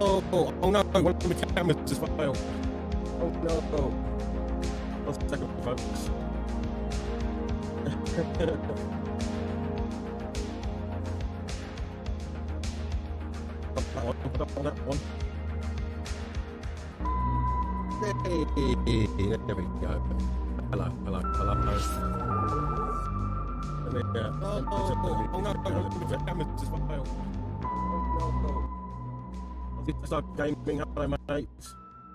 Oh no, one of the cameras just failed. Oh no. One second, folks. that one. Hey, there we go. Hello. Oh no, the cameras just failed. It's like gaming. Hello, mate.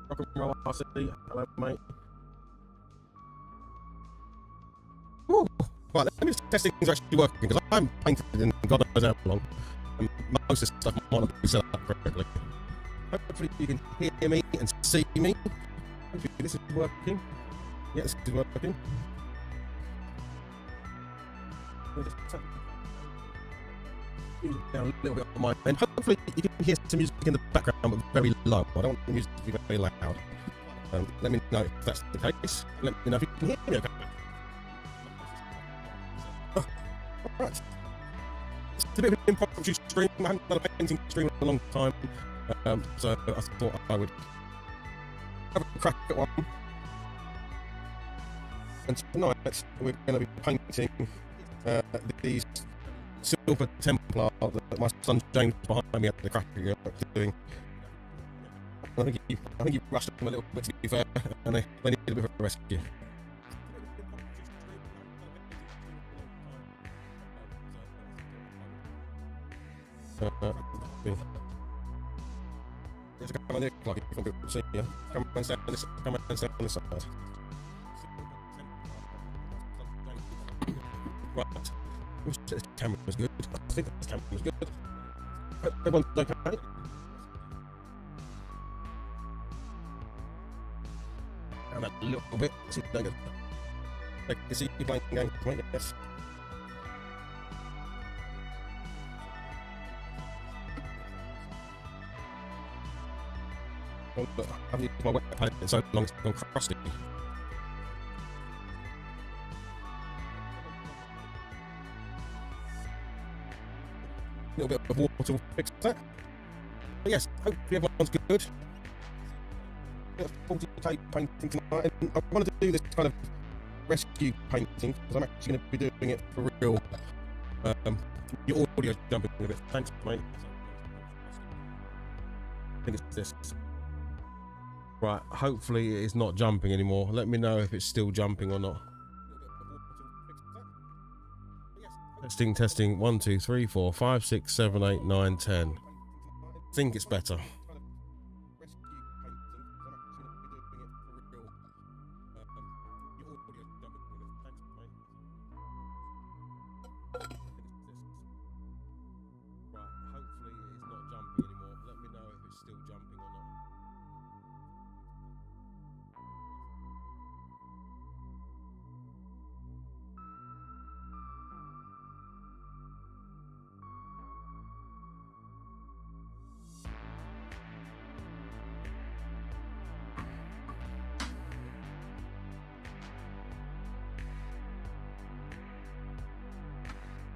Rock and roll RC. Hello, mate. Ooh. Right, let me just test things are actually working because I haven't painted in God knows how long. And most of the stuff might not be set up correctly. Hopefully, you can hear me and see me. Hopefully, this is working. Yeah, this is working. Down a little bit on my end. Hopefully you can hear some music in the background, but very low. I don't want the music to be very loud. Let me know if that's the case. Let me know if you can hear me okay. Alright. It's a bit of an impromptu stream. I haven't done a painting stream in a long time. So I thought I would have a crack at one. And tonight we're going to be painting these silver Templar that my son James behind me at the crack doing. I think he rushed them a little bit, to be fair, and they need a bit of a rescue. There's a camera there, like if you want to see you. Come and stand on this side. Right. This camera's good. I think this camera's good. Everyone's okay. And a little bit. See if they can see you playing games, mate. Yes. Well, look, I haven't used my wet palette in so long it's gone crusty. A little bit of water will fix that. But yes, hopefully everyone's good. 40K painting tonight, and I wanted to do this kind of rescue painting because I'm actually going to be doing it for real. Your audio's jumping a bit. Thanks, mate. I think it's this. Right, hopefully it is not jumping anymore. Let me know if it's still jumping or not. Testing. 1, 2, 3, 4, 5, 6, 7, 8, 9, 10. I think it's better.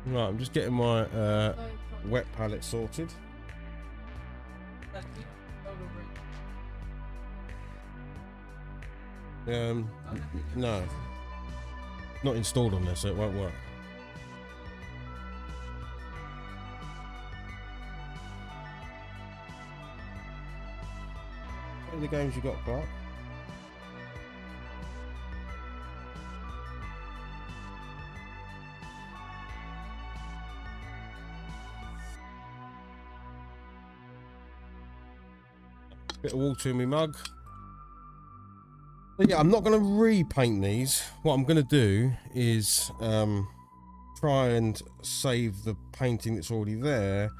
Right, I'm just getting my wet palette sorted. No, not installed on there, so it won't work. What are the games you got, Clark? Bit of water in my mug. But yeah, I'm not going to repaint these. What I'm going to do is try and save the painting that's already there,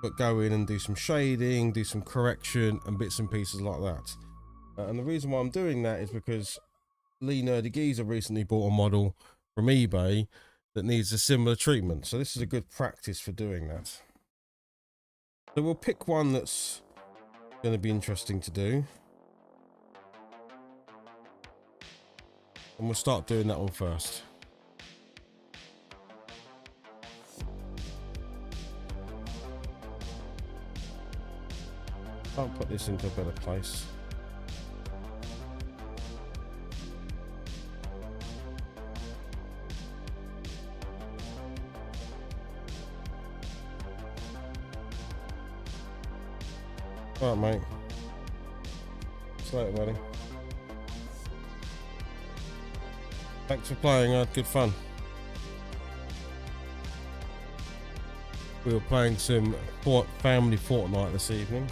but go in and do some shading, do some correction and bits and pieces like that. And the reason why I'm doing that is because Lee Nerdy Geezer recently bought a model from eBay that needs a similar treatment. So this is a good practice for doing that. So we'll pick one that's going to be interesting to do, and we'll start doing that one first. Can't put this into a better place. All right, mate. See you later, buddy. Thanks for playing. I had good fun. We were playing some family Fortnite this evening.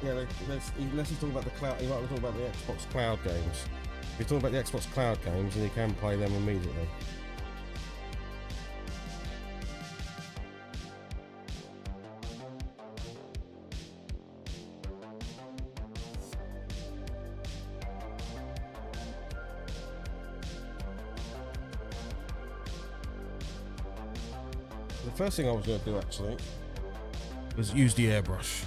Yeah, let's just talk about the cloud. You might be talking about the Xbox Cloud games. If you're talking about the Xbox Cloud games, then you can play them immediately. The first thing I was going to do actually was use the airbrush.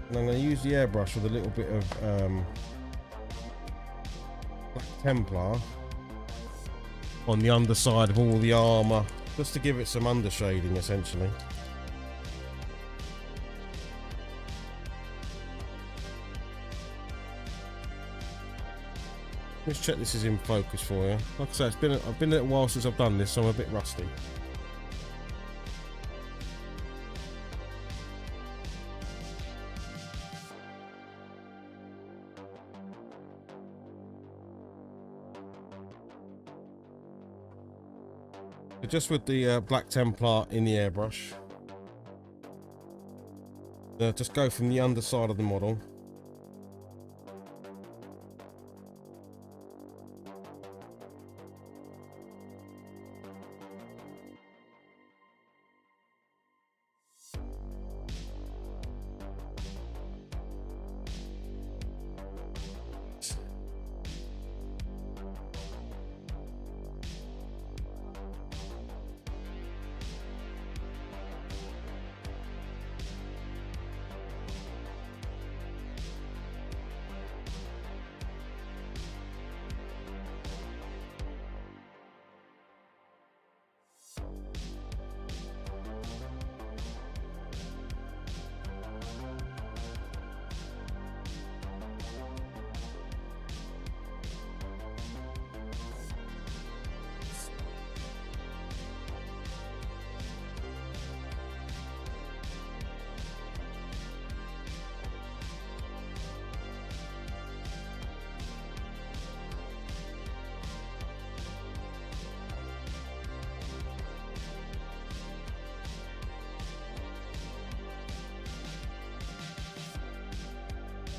And I'm going to use the airbrush with a little bit of Black Templar on the underside of all the armour, just to give it some undershading essentially. Let's check this is in focus for you. Like I say, I've been a little while since I've done this, so I'm a bit rusty. But just with the Black Templar in the airbrush, just go from the underside of the model.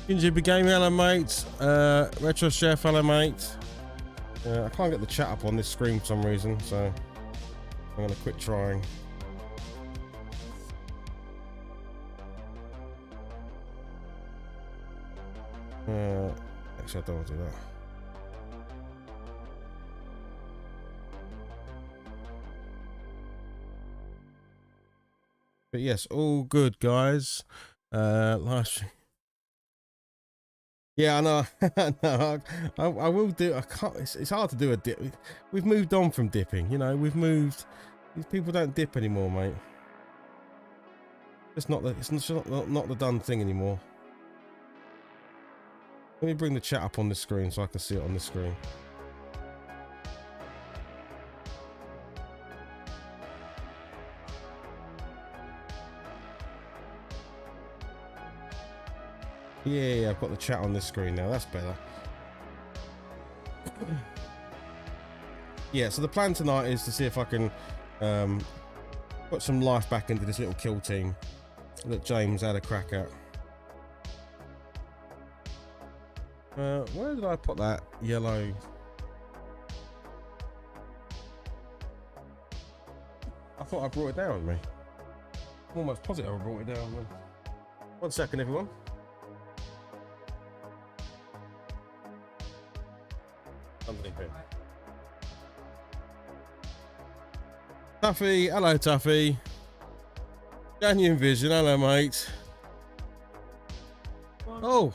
Gingy Game, hello mate. Retro Chef, hello mate. I can't get the chat up on this screen for some reason, so I'm going to quit trying. Actually, I don't want to do that. But yes, all good, guys. Last stream. Yeah, I know. No, I will do. I can't. It's hard to do a dip. We've moved on from dipping. You know, we've moved. These people don't dip anymore, mate. It's not the. It's not the done thing anymore. Let me bring the chat up on the screen so I can see it on the screen. Yeah, I've got the chat on this screen now. That's better. Yeah, so the plan tonight is to see if I can put some life back into this little kill team that James had a crack at. Where did I put that yellow? I thought I brought it down with me. I'm almost positive I brought it down with me. 1 second, everyone. Underneath it. Tuffy, hello Tuffy. Canyon Vision, hello mate. Oh,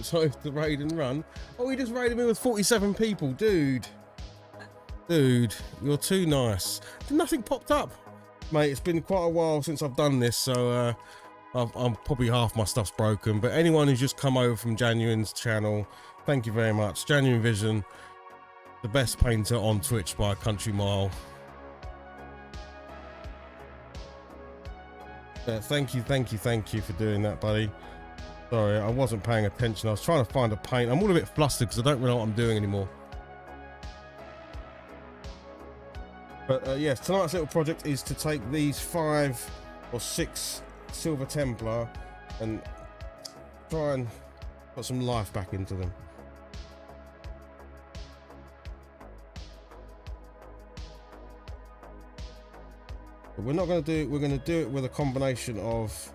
sorry the raid and run. Oh, he just raided me with 47 people, dude. Dude, you're too nice. Nothing popped up. Mate, it's been quite a while since I've done this, so I'm probably half my stuff's broken. But anyone who's just come over from Genuine's channel, thank you very much. Genuine Vision, the best painter on Twitch by a country mile. Thank you for doing that, buddy. Sorry, I wasn't paying attention. I was trying to find a paint. I'm all a bit flustered because I don't really know what I'm doing anymore. But yes, tonight's little project is to take these 5 or 6 silver Templar and try and put some life back into them. But we're not going to do it. We're going to do it with a combination of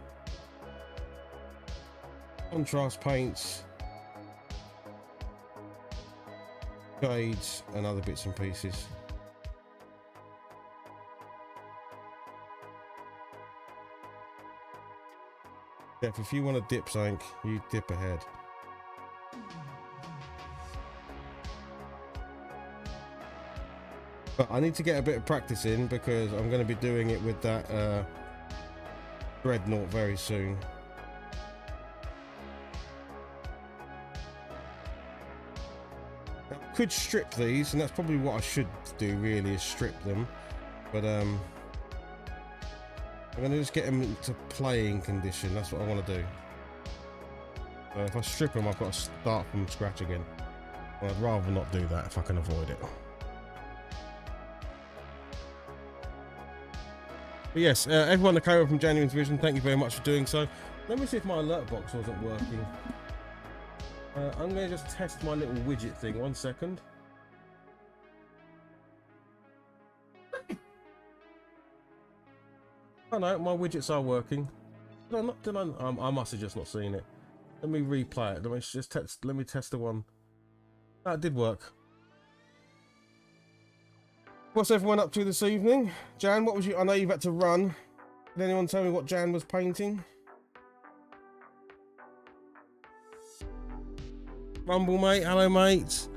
contrast paints, shades, and other bits and pieces. If you want to dip something, you dip ahead. But I need to get a bit of practice in because I'm going to be doing it with that Dreadnought very soon. I could strip these, and that's probably what I should do really, is strip them. But I'm going to just get them into playing condition. That's what I want to do. So if I strip them, I've got to start from scratch again. Well, I'd rather not do that if I can avoid it. But yes, everyone that came over from Genuine's Vision, thank you very much for doing so. Let me see if my alert box wasn't working. I'm going to just test my little widget thing. 1 second. Oh no, my widgets are working. I must have just not seen it. Let me replay it. Let me test the one. That did work. What's everyone up to this evening? Jan, what was you? I know you've had to run. Did anyone tell me what Jan was painting? Rumble, mate. Hello, mate.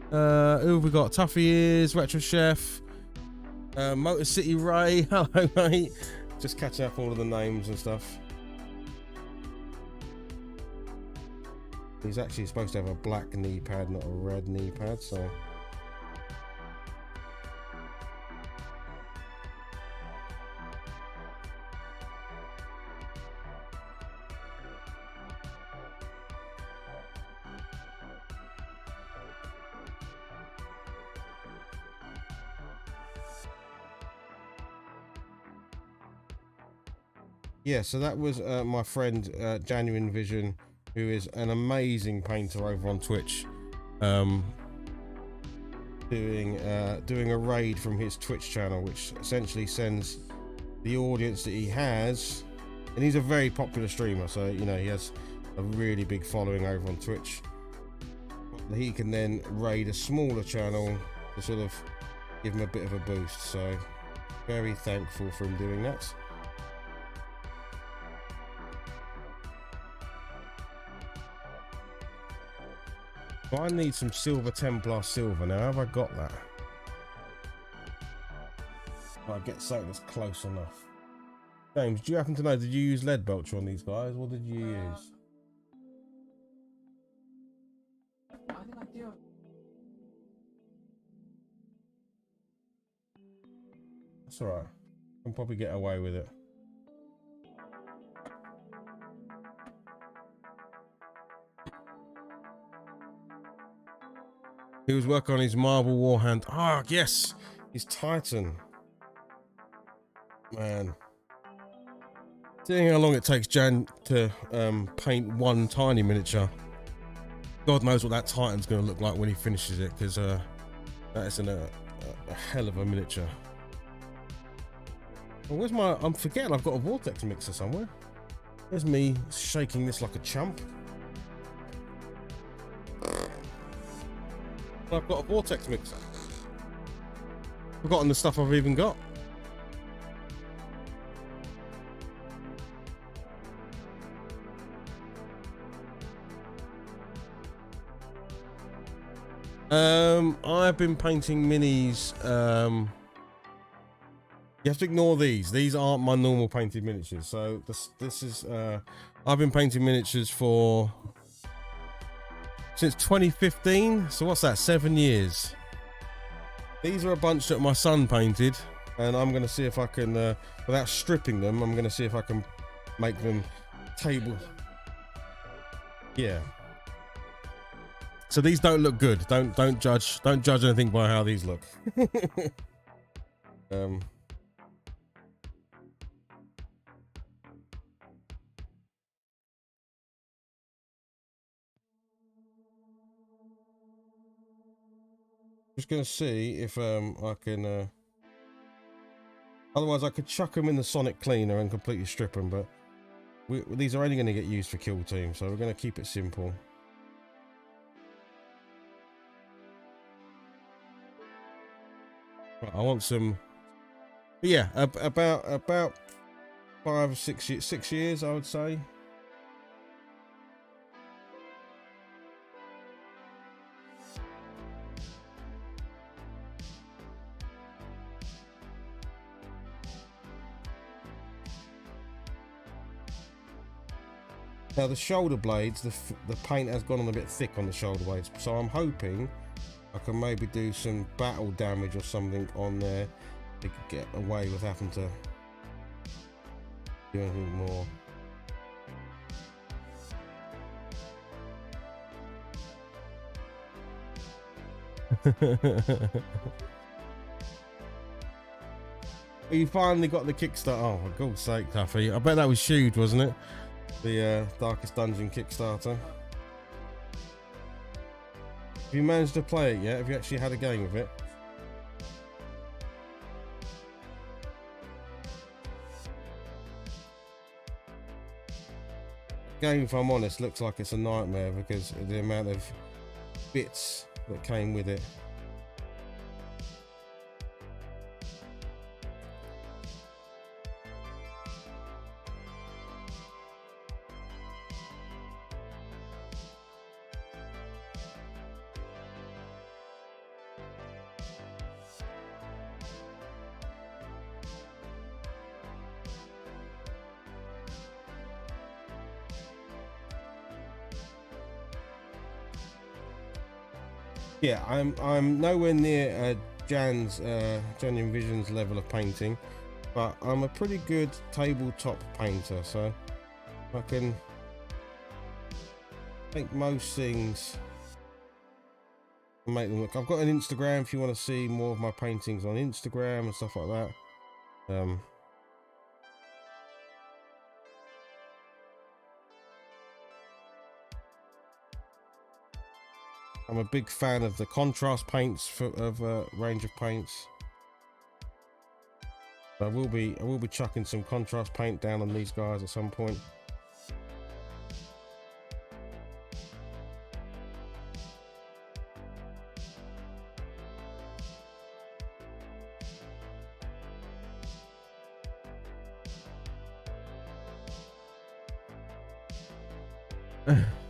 Who have we got? Tuffy Ears, Retro Chef, Motor City Ray. Hello, mate. Just catching up all of the names and stuff. He's actually supposed to have a black knee pad, not a red knee pad, so. Yeah, so that was my friend Genuine Vision, who is an amazing painter over on Twitch, doing a raid from his Twitch channel, which essentially sends the audience that he has, and he's a very popular streamer, so you know he has a really big following over on Twitch. He can then raid a smaller channel to sort of give him a bit of a boost, so very thankful for him doing that. I need some silver Templar silver now. Have I got that? I'll get something that's close enough. James, do you happen to know, did you use lead belcher on these guys? What did you use? That's alright. I can probably get away with it. He was working on his marble warhand. Ah, yes, his Titan. Man, seeing how long it takes Jan to paint one tiny miniature, God knows what that Titan's going to look like when he finishes it, because that is a hell of a miniature. Well, where's my? I'm forgetting I've got a vortex mixer somewhere. There's me shaking this like a chump. I've got a vortex mixer. Forgotten the stuff I've even got. I've been painting minis. You have to ignore these. These aren't my normal painted miniatures. So this is I've been painting miniatures for since 2015. So what's that? 7 years. These are a bunch that my son painted, and I'm gonna see if I can, without stripping them, I'm gonna see if I can make them table. Yeah. So these don't look good. Don't judge anything by how these look. Just gonna see if I can. Otherwise, I could chuck them in the sonic cleaner and completely strip them. But these are only going to get used for kill team, so we're going to keep it simple. Right, I want some. Yeah, about 5 or 6 years, I would say. Now the shoulder blades, the paint has gone on a bit thick on the shoulder blades, so I'm hoping I can maybe do some battle damage or something on there to get away with having to do anything more. You finally got the Kickstarter. Oh, for God's sake, Tuffy. I bet that was huge, wasn't it? The Darkest Dungeon Kickstarter. Have you managed to play it yet? Have you actually had a game of it? Game, if I'm honest, looks like it's a nightmare because of the amount of bits that came with it. Yeah, I'm nowhere near Jan's Genuine Vision's level of painting, but I'm a pretty good tabletop painter, so I can make most things and make them look. I've got an Instagram if you want to see more of my paintings on Instagram and stuff like that. I'm a big fan of the contrast paints of range of paints. I will be chucking some contrast paint down on these guys at some point.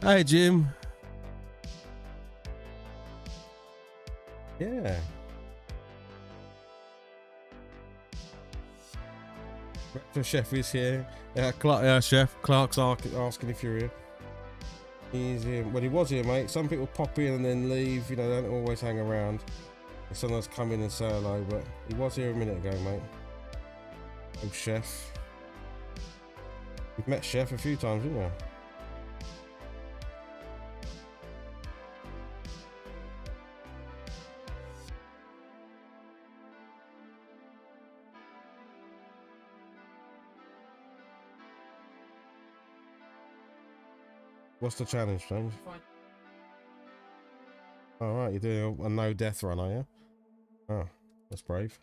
Hi, Jim. Yeah. Breakfast Chef is here. Chef Clark's asking if you're here. He's here. Well, he was here, mate. Some people pop in and then leave. You know, they don't always hang around. They sometimes come in and say hello, but he was here a minute ago, mate. Oh, Chef. You've met Chef a few times, haven't you? What's the challenge, James? All right, you're doing a no death run, are you? Oh, that's brave.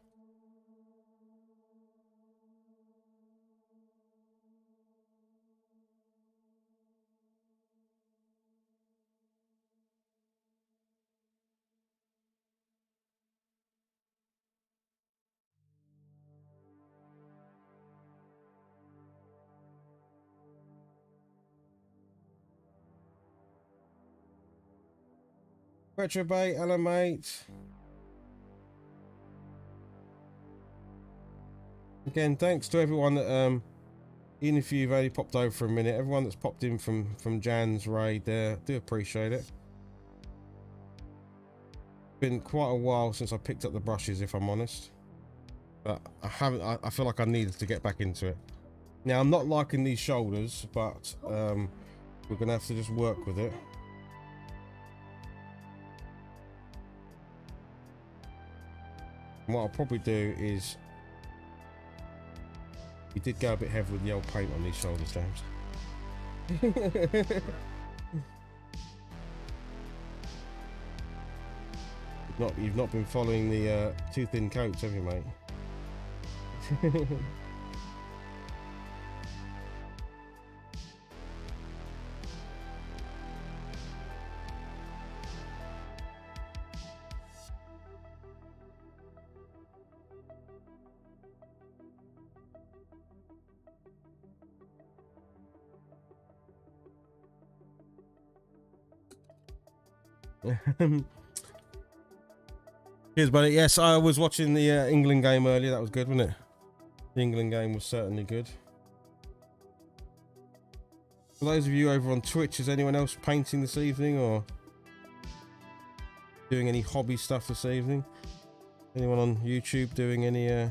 Retrobait, hello mate. Again, thanks to everyone that even if you've only popped over for a minute, everyone that's popped in from Jan's raid there, do appreciate it. Been quite a while since I picked up the brushes, if I'm honest, but I feel like I needed to get back into it. Now I'm not liking these shoulders, but we're gonna have to just work with it. And what I'll probably do is, you did go a bit heavy with the old paint on these shoulders, James. You've not been following the too thin coats, have you, mate? Cheers, buddy. Yes, I was watching the England game earlier. That was good, wasn't it? The England game was certainly good. For those of you over on Twitch, is anyone else painting this evening or doing any hobby stuff this evening? Anyone on YouTube doing any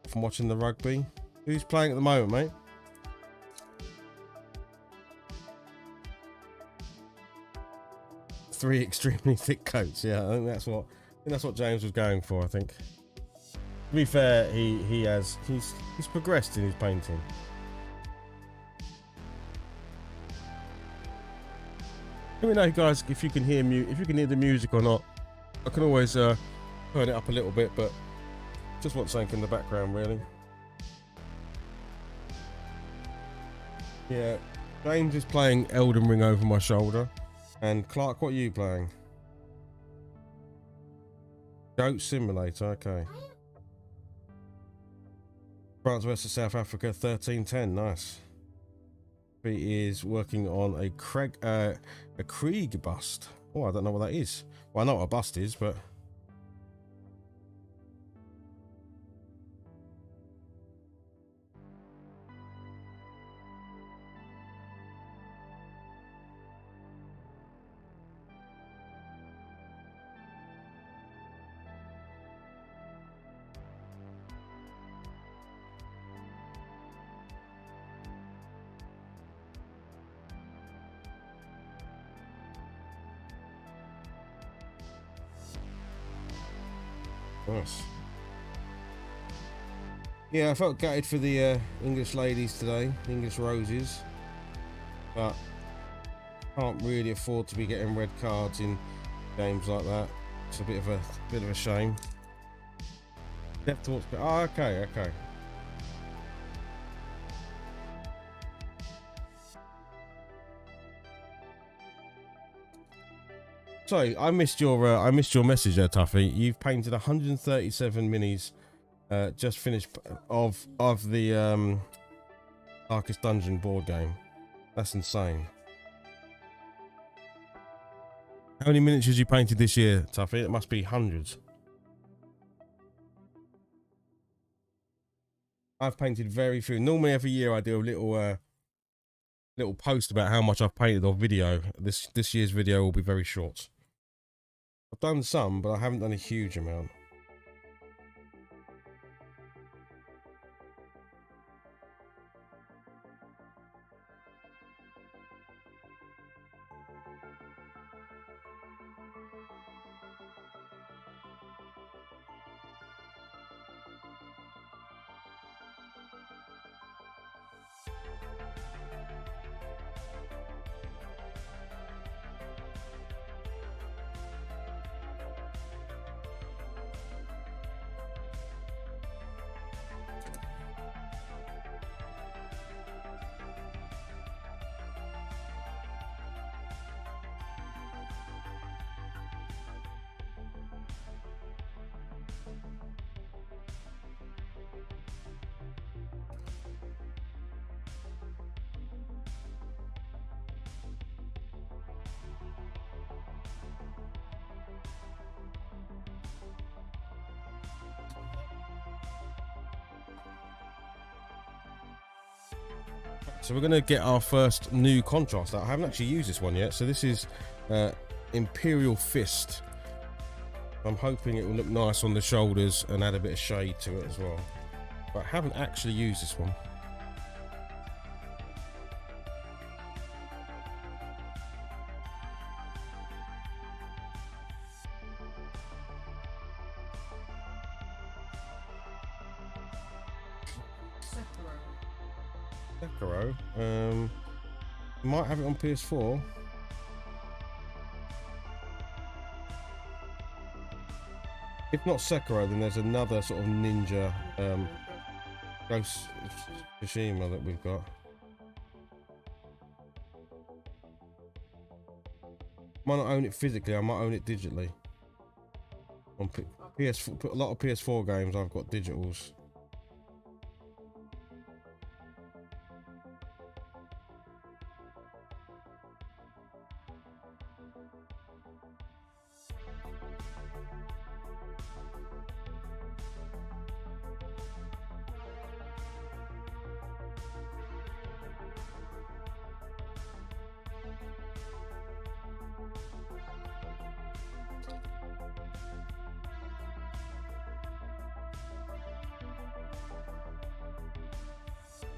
from watching the rugby? Who's playing at the moment, mate? Three extremely thick coats. Yeah, I think that's what James was going for. I think. To be fair, he's progressed in his painting. Let me know, guys, if you can hear the music or not. I can always turn it up a little bit, but just want something in the background, really. Yeah, James is playing Elden Ring over my shoulder. And Clark, what are you playing? Goat Simulator, okay. France versus South Africa, 13-10, nice. He is working on a Krieg bust. Oh, I don't know what that is. Well, I know what a bust is, but... Nice. Yeah, I felt gutted for the English ladies today, English roses, but can't really afford to be getting red cards in games like that. It's a bit of a shame. Oh, okay. Sorry, I missed your message there, Tuffy. You've painted 137 minis, just finished of the Darkest Dungeon board game. That's insane. How many miniatures you painted this year, Tuffy? It must be hundreds. I've painted very few. Normally every year I do a little post about how much I've painted or video. This year's video will be very short. I've done some, but I haven't done a huge amount. So we're going to get our first new contrast out. I haven't actually used this one yet. So this is Imperial Fist. I'm hoping it will look nice on the shoulders and add a bit of shade to it as well. But I haven't actually used this one. Sekiro. Might have it on PS4. If not Sekiro, then there's another sort of ninja Ghost of Tsushima that we've got. Might not own it physically, I might own it digitally. On PS4, a lot of PS4 games I've got digitals.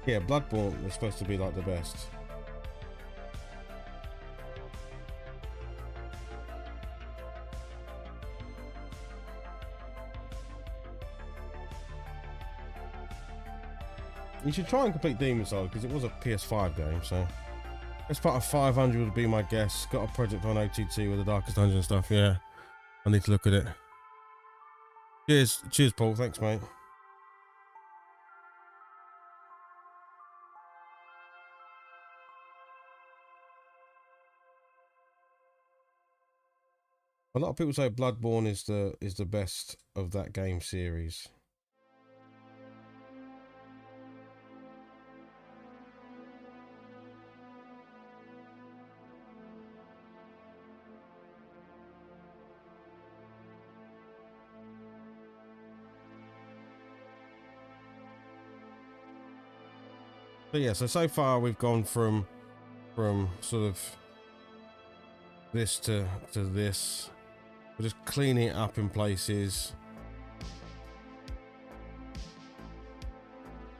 Yeah, Bloodborne is supposed to be like the best. You should try and complete Demon's Souls because it was a PS5 game, so best part of 500 would be my guess. Got a project on OTT with the Darkest Dungeon stuff. Yeah, I need to look at it. Cheers, Paul. Thanks, mate. A lot of people say Bloodborne is the best of that game series. But yeah, so far we've gone from sort of this to this. We're just cleaning it up in places.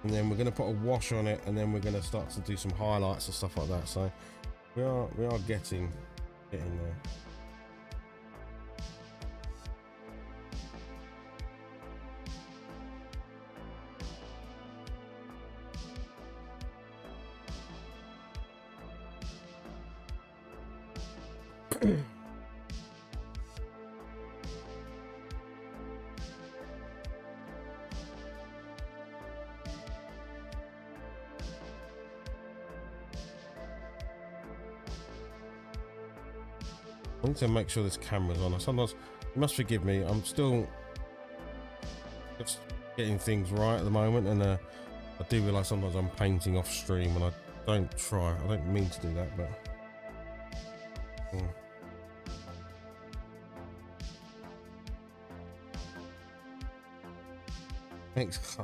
And then we're going to put a wash on it, and then we're going to start to do some highlights and stuff like that. So we are getting there. I need to make sure this camera's on. Sometimes, you must forgive me, I'm still just getting things right at the moment, and I do realise sometimes I'm painting off stream, and I don't try. I don't mean to do that, but thanks.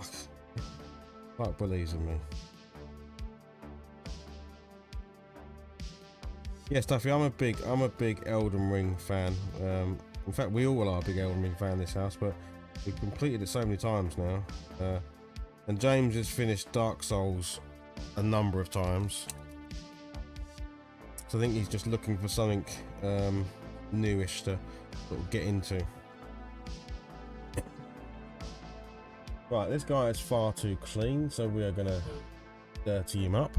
Like believes in me. Yeah, Stuffy, I'm a big Elden Ring fan. In fact, we all are a big Elden Ring fan in this house, but we've completed it so many times now. And James has finished Dark Souls a number of times. So I think he's just looking for something newish to sort of get into. Right, this guy is far too clean, so we are going to dirty him up.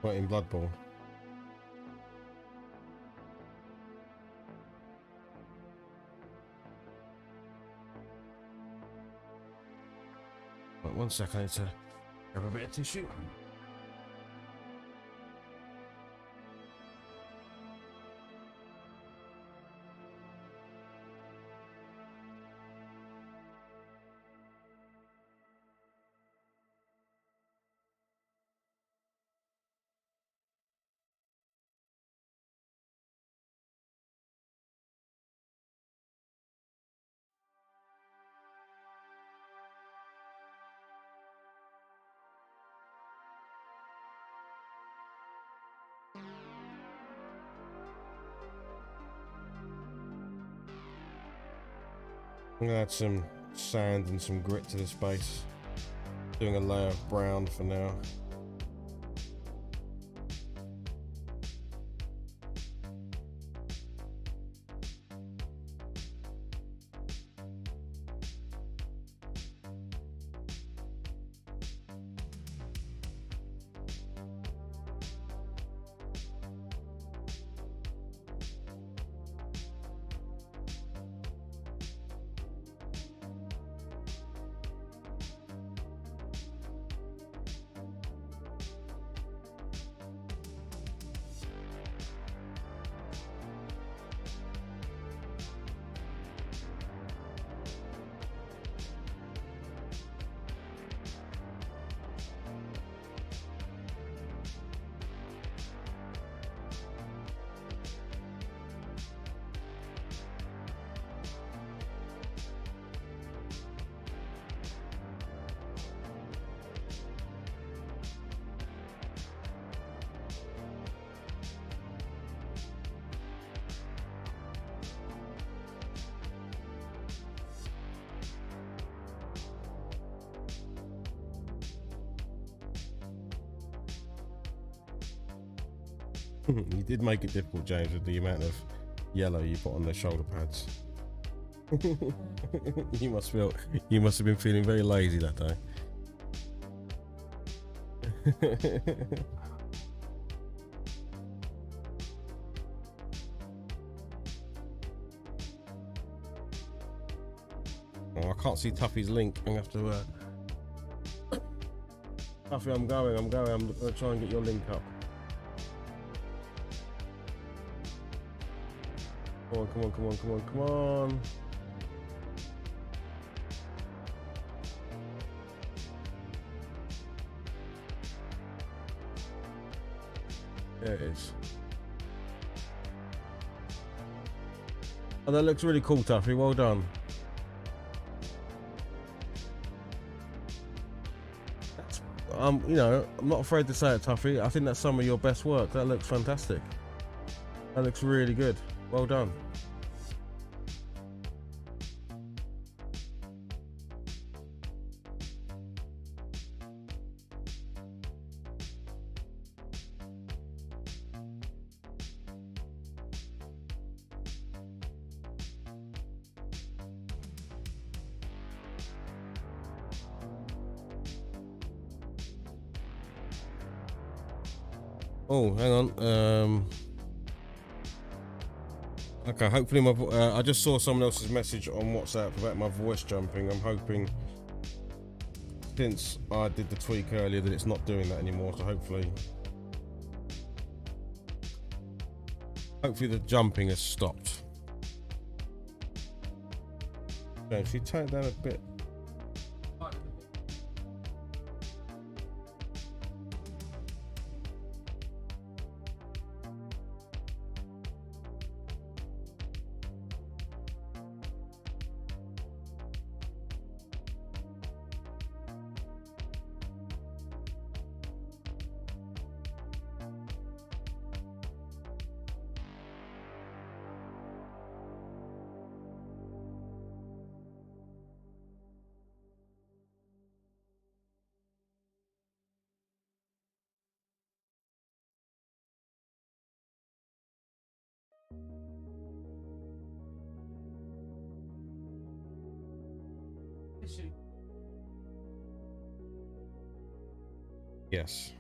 Not in Bloodborne. Wait 1 second, I need to grab a bit of tissue. I'm gonna add some sand and some grit to this base. Doing a layer of brown for now. You did make it difficult, James, with the amount of yellow you put on the shoulder pads. You must have been feeling very lazy that day. Oh, I can't see Tuffy's link. I'm gonna have to Tuffy, I'm going. I'm gonna try and get your link up. Come on. There it is. Oh, that looks really cool, Tuffy. Well done. That's, you know, I'm not afraid to say it, Tuffy. I think that's some of your best work. That looks fantastic. That looks really good. Well done. Oh, hang on. Okay, hopefully I just saw someone else's message on WhatsApp about my voice jumping. I'm hoping, since I did the tweak earlier, that it's not doing that anymore. So hopefully the jumping has stopped. Okay, if you turn it down a bit. Yes.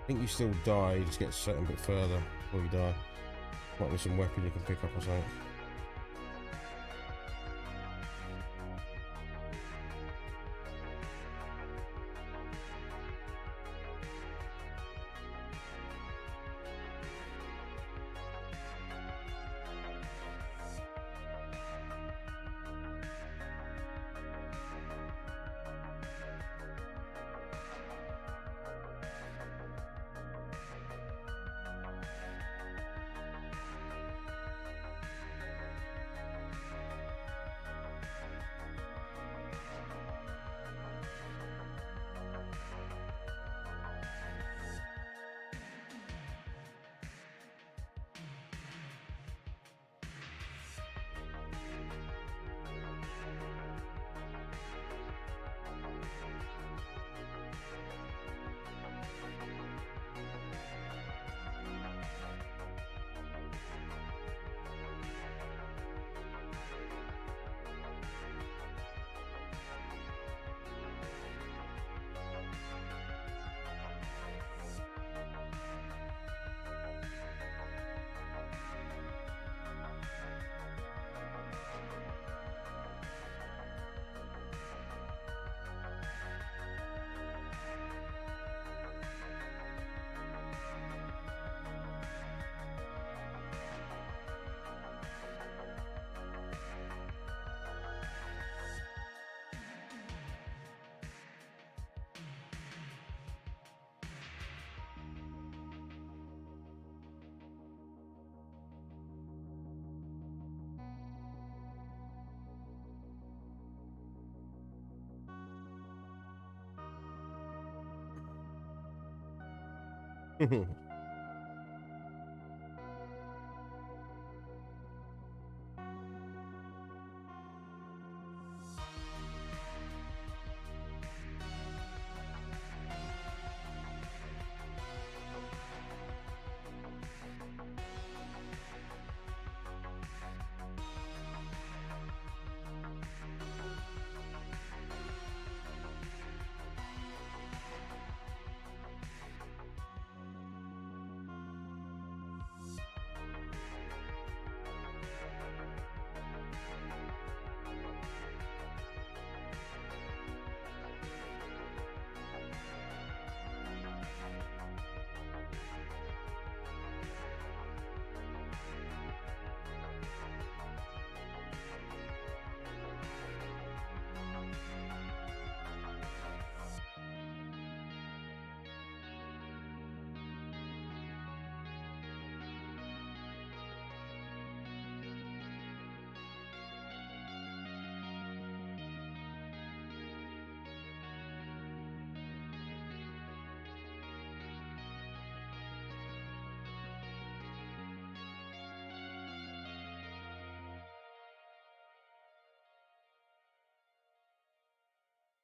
I think you still die, you just get set a bit further before you die. Might be some weapon you can pick up or something.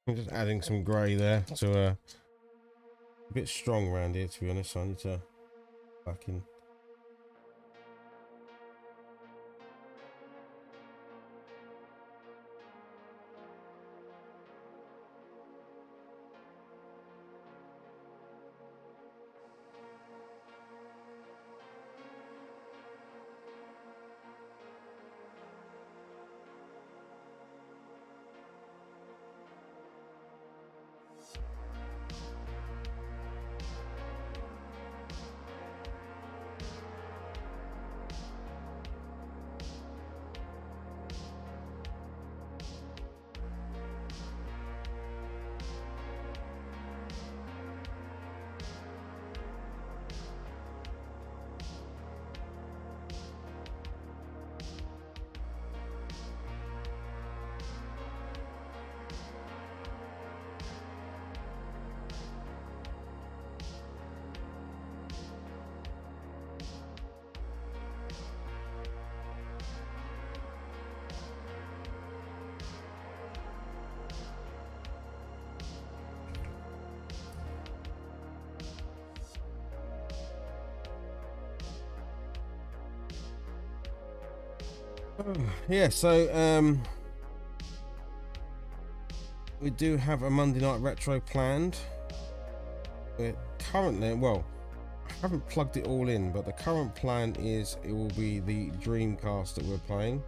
I'm just adding some grey there to a bit strong around here, to be honest. So I need to back in. Yeah, so we do have a Monday night retro planned. currently, well, I haven't plugged it all in, but the current plan is it will be the Dreamcast that we're playing,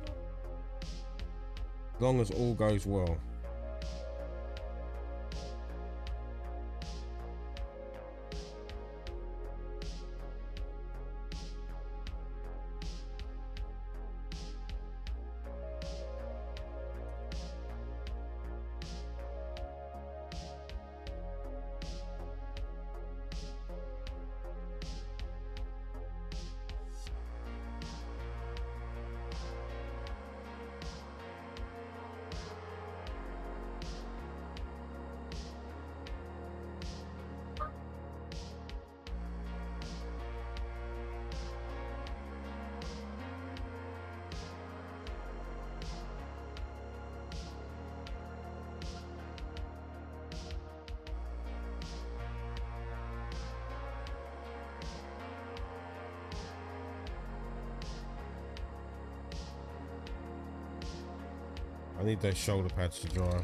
as long as all goes well. I need those shoulder pads to dry.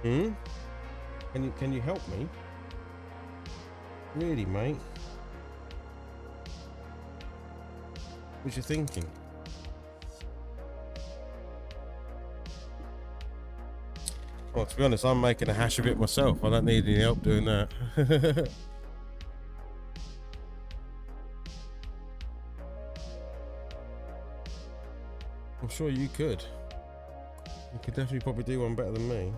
Can you help me? Really, mate? What you thinking? Well, to be honest, I'm making a hash of it myself. I don't need any help doing that. I'm sure you could. You could definitely probably do one better than me.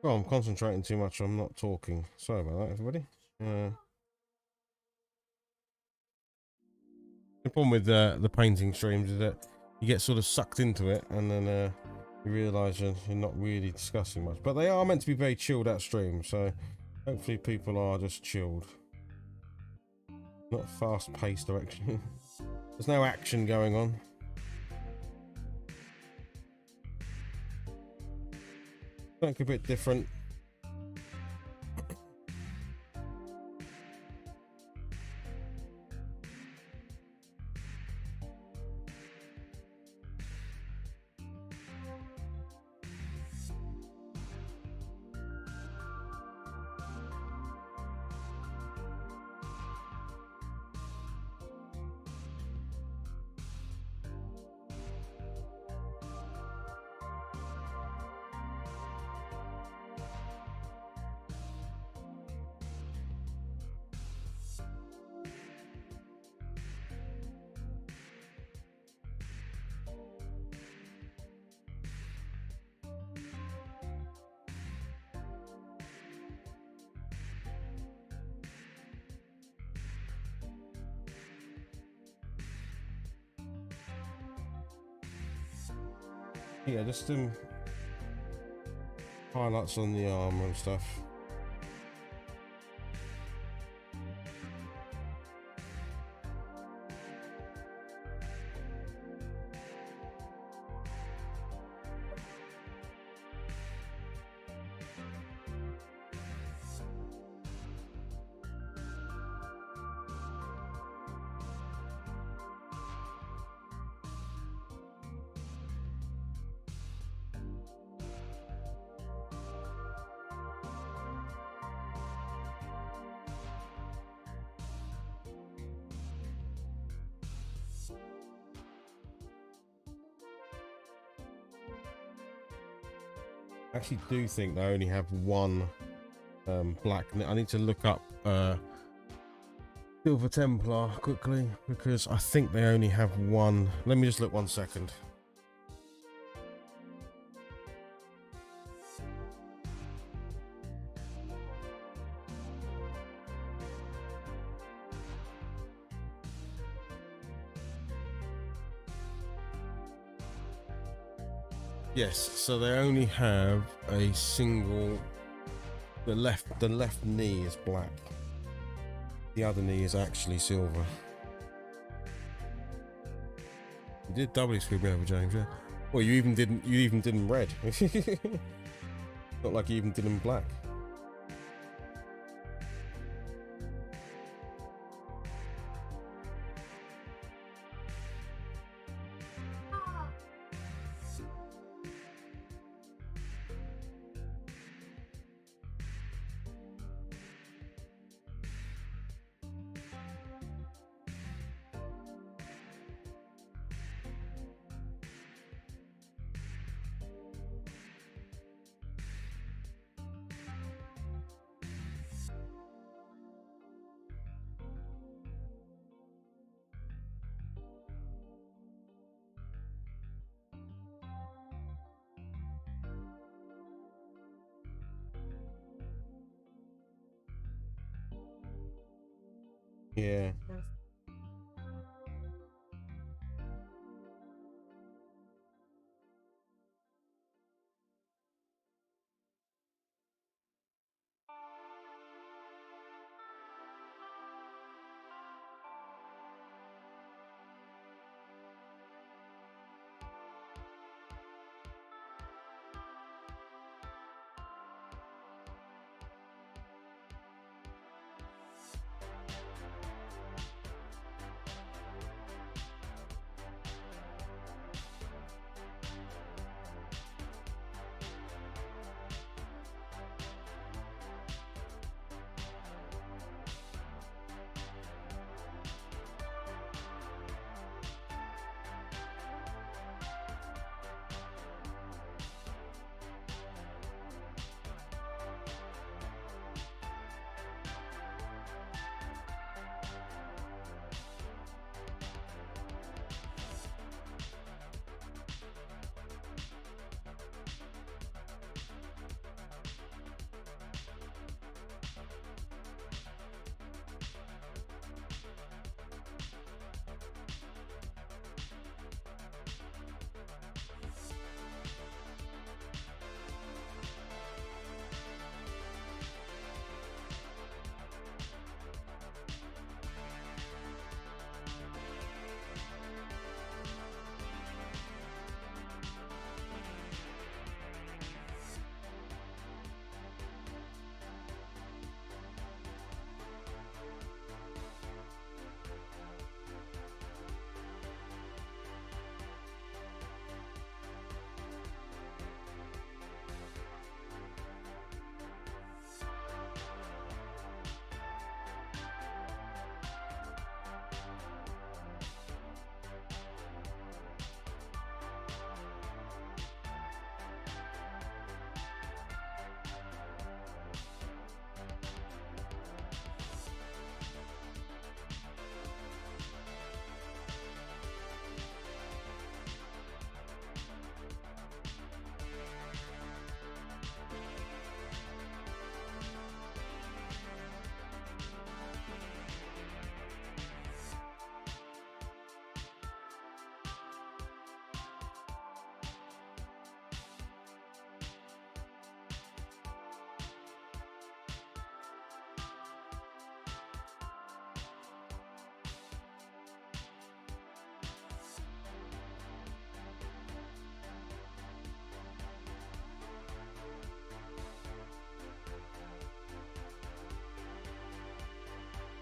Well, I'm concentrating too much. I'm not talking. Sorry about that, everybody. The problem with the painting streams is that you get sort of sucked into it, and then you realise you're not really discussing much. But they are meant to be very chilled out streams, so hopefully people are just chilled. Not fast-paced direction. There's no action going on. Something a bit different. Yeah, just some highlights on the armor and stuff. I actually do think they only have one black. I need to look up Silver Templar quickly because I think they only have one. Let me just look 1 second. Yes, so they only have a single. The left knee is black. The other knee is actually silver. You did doubly screw me over, James. Yeah. Well, you even did in red. Not like you even did in black. Yeah.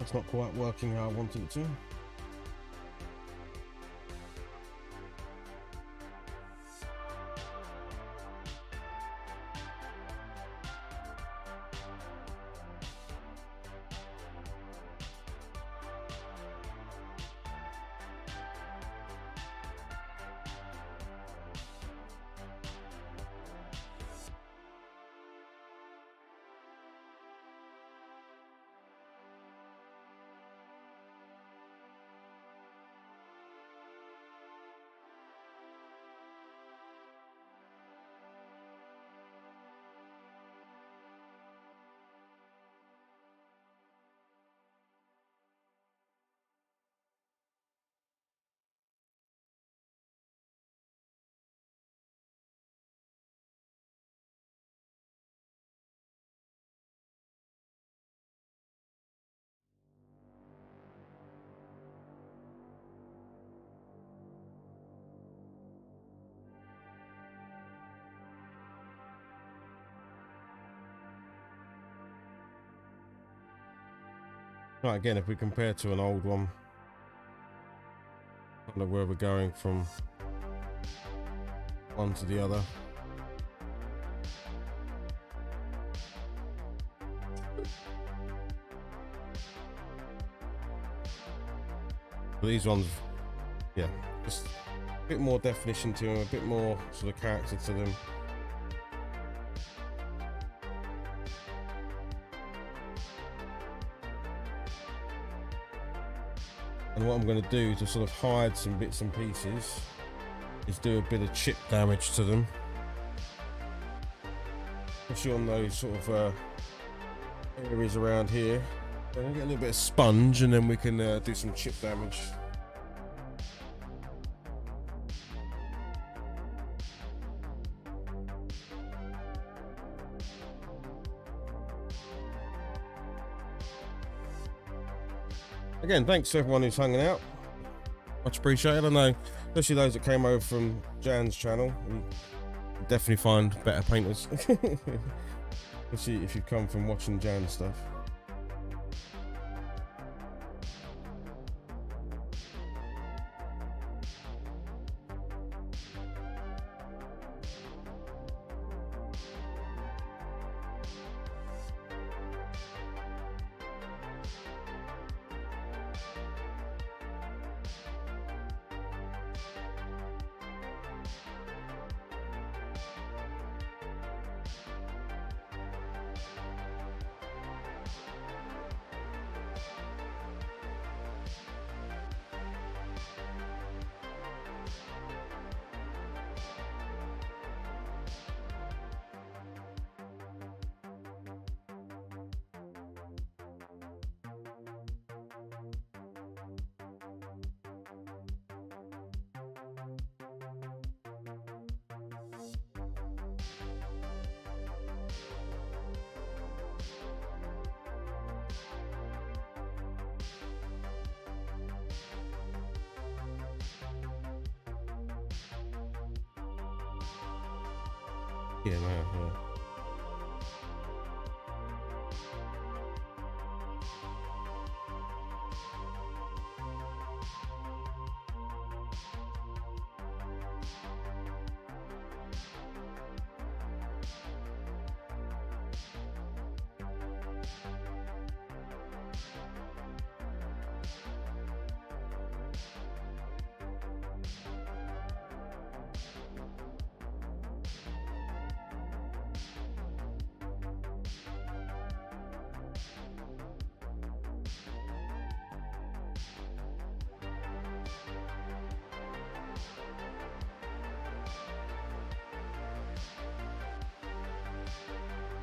That's not quite working how I wanted it to. Right, again, if we compare to an old one, I don't know where we're going from one to the other. But these ones, yeah, just a bit more definition to them, a bit more sort of character to them. And what I'm going to do to sort of hide some bits and pieces is do a bit of chip damage to them, especially on those sort of areas around here. I'm going to get a little bit of sponge and then we can do some chip damage. Again, thanks to everyone who's hanging out. Much appreciated. I know, especially those that came over from Jan's channel. We definitely find better painters. Especially if you come from watching Jan stuff. Yeah, man, yeah.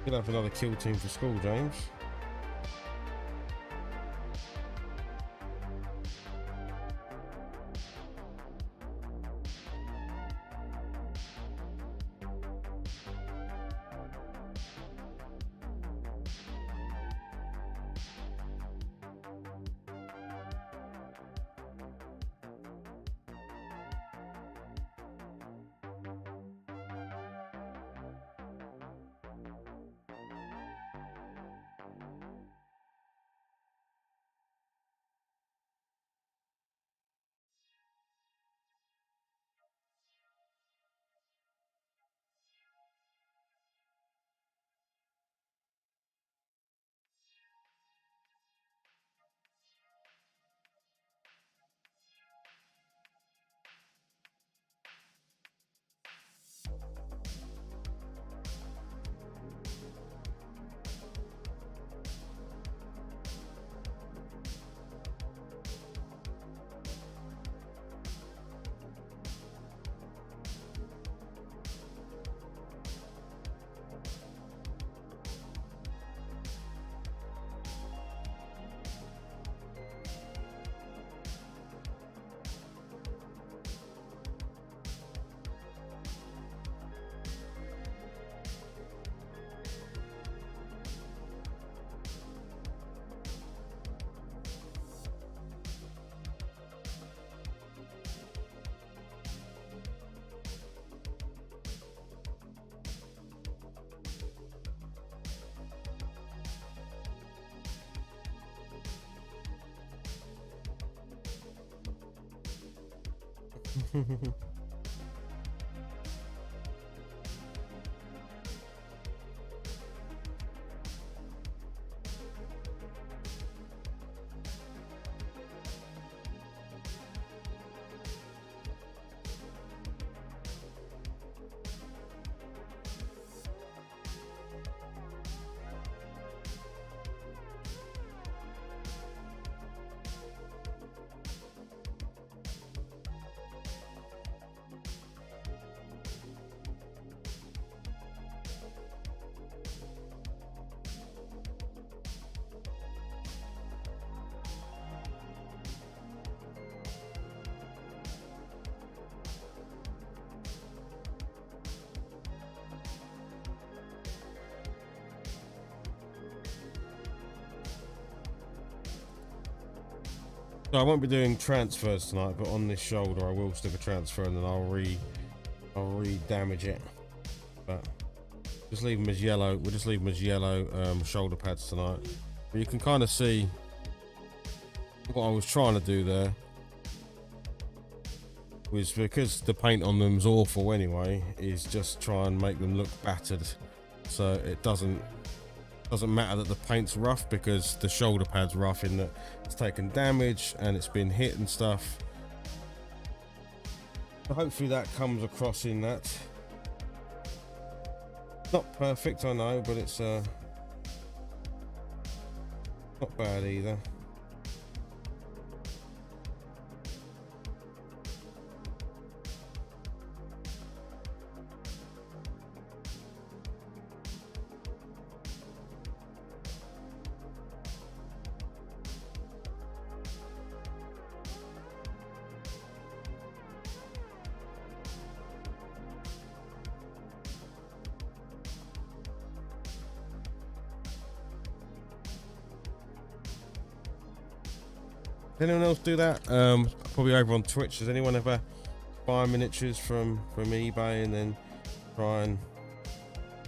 You'll have another kill team for school, James. So I won't be doing transfers tonight, but on this shoulder I will stick a transfer and then I'll re-damage it. But just leave them as yellow. We'll just leave them as yellow shoulder pads tonight. But you can kind of see what I was trying to do there was, because the paint on them's awful anyway, is just try and make them look battered, so it doesn't matter that the paint's rough, because the shoulder pad's rough in that it's taken damage and it's been hit and stuff. So hopefully that comes across in that. Not perfect, I know, but it's not bad either. Anyone else do that? Probably over on Twitch. Does anyone ever buy miniatures from eBay and then try and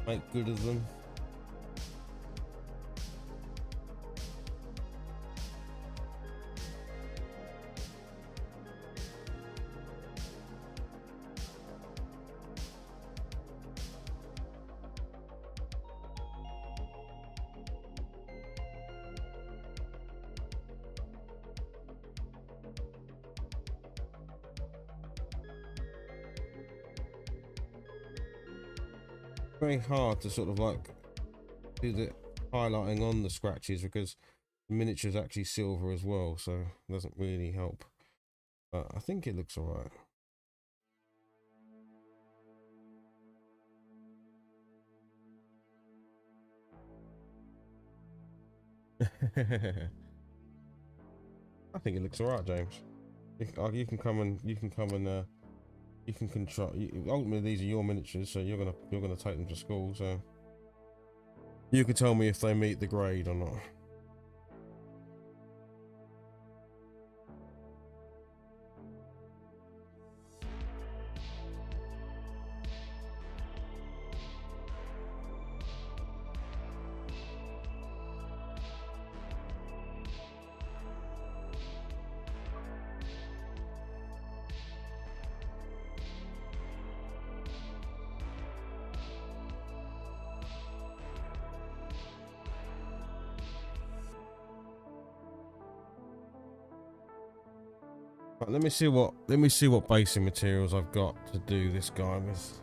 make good of them? Very hard to sort of like do the highlighting on the scratches because the miniature's actually silver as well, so it doesn't really help. But I think it looks all right. I think it looks all right, James. You can come and you can control. Ultimately, these are your miniatures, so you're gonna take them to school. So you can tell me if they meet the grade or not. Right, let me see what basing materials I've got to do this guy with.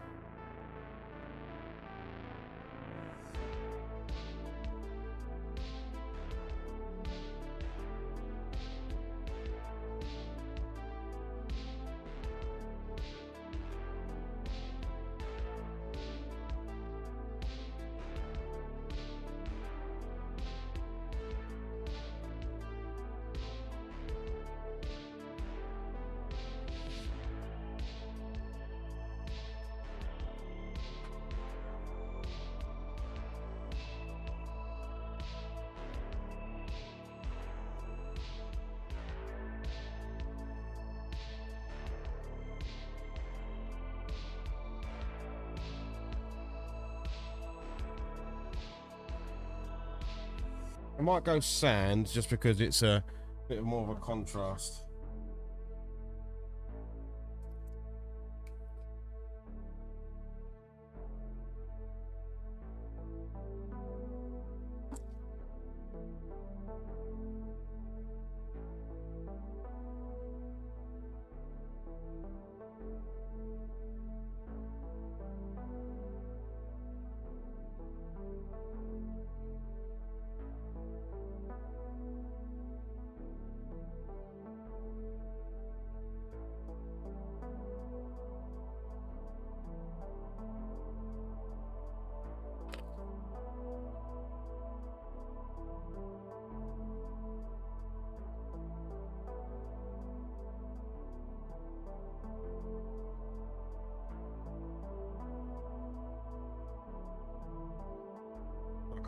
I might go sand just because it's a bit more of a contrast.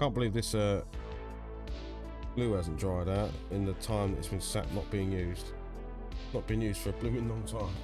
can't believe this glue hasn't dried out in the time that it's been sat not being used. Not been used for a blooming long time.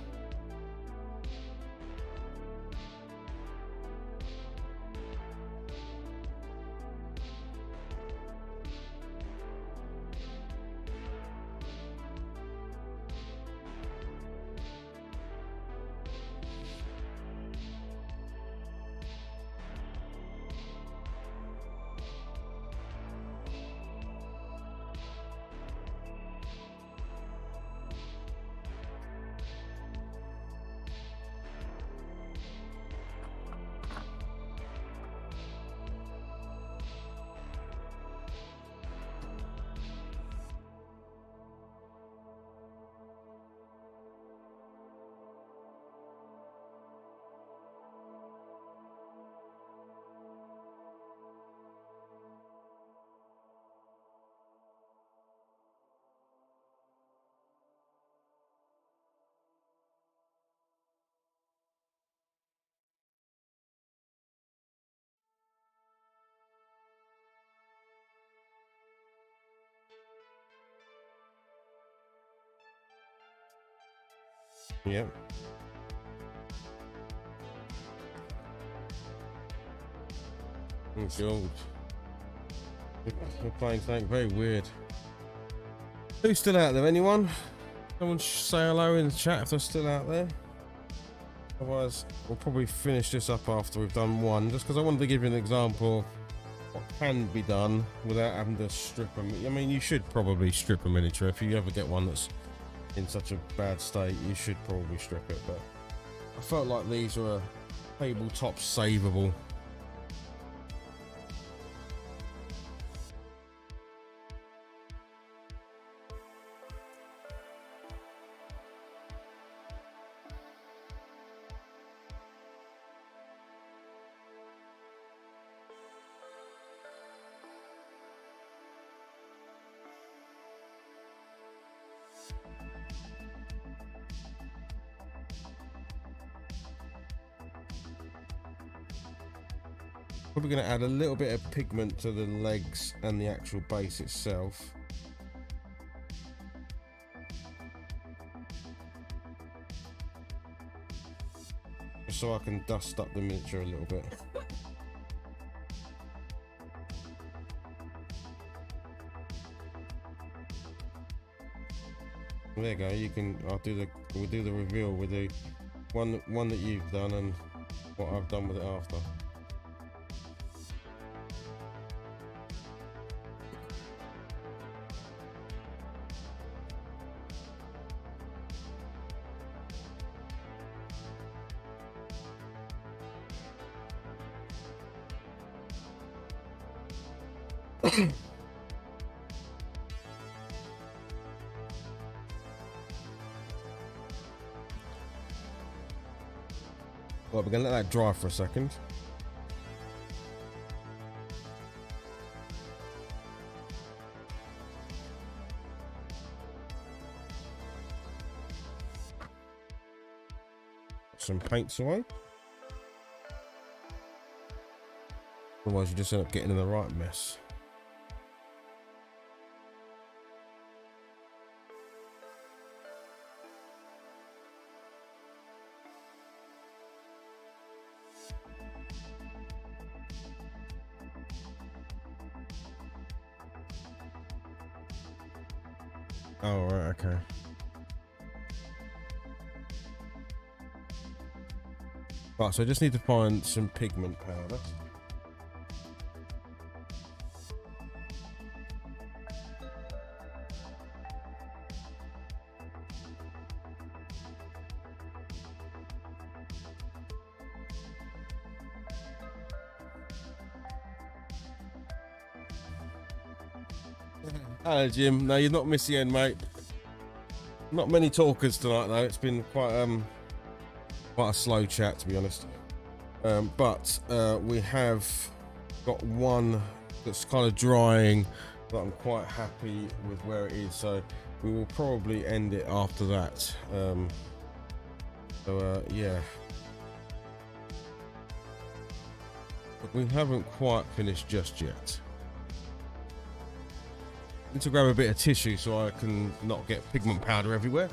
Yep. God. We're playing something very weird. Who's still out there? Anyone? Someone say hello in the chat if they're still out there. Otherwise, we'll probably finish this up after we've done one, just because I wanted to give you an example of what can be done without having to strip them. I mean, you should probably strip a miniature. If you ever get one that's in such a bad state, you should probably strip it, but I felt like these were tabletop savable. Probably going to add a little bit of pigment to the legs and the actual base itself. Just so I can dust up the miniature a little bit. There you go. You can. We'll do the reveal with the one that you've done and what I've done with it after. Well, we're going to let that dry for a second. Some paints away. Otherwise you just end up getting in the right mess. Oh, right, okay. Right, so I just need to find some pigment powder. Hello, Jim. No, you're not missing in, mate. Not many talkers tonight, though. It's been quite a slow chat, to be honest. But we have got one that's kind of drying, but I'm quite happy with where it is. So we will probably end it after that. Yeah. But we haven't quite finished just yet. Need to grab a bit of tissue so I can not get pigment powder everywhere.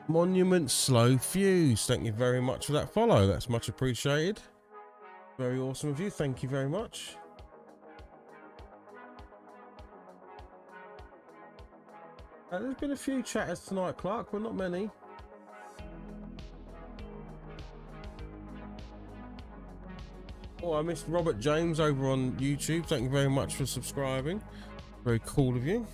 Monument Slow Fuse, thank you very much for that follow. That's much appreciated. Very awesome of you. Thank you very much. There's been a few chatters tonight, Clark, but not many. Oh, I missed Robert James over on YouTube. Thank you very much for subscribing. Very cool of you.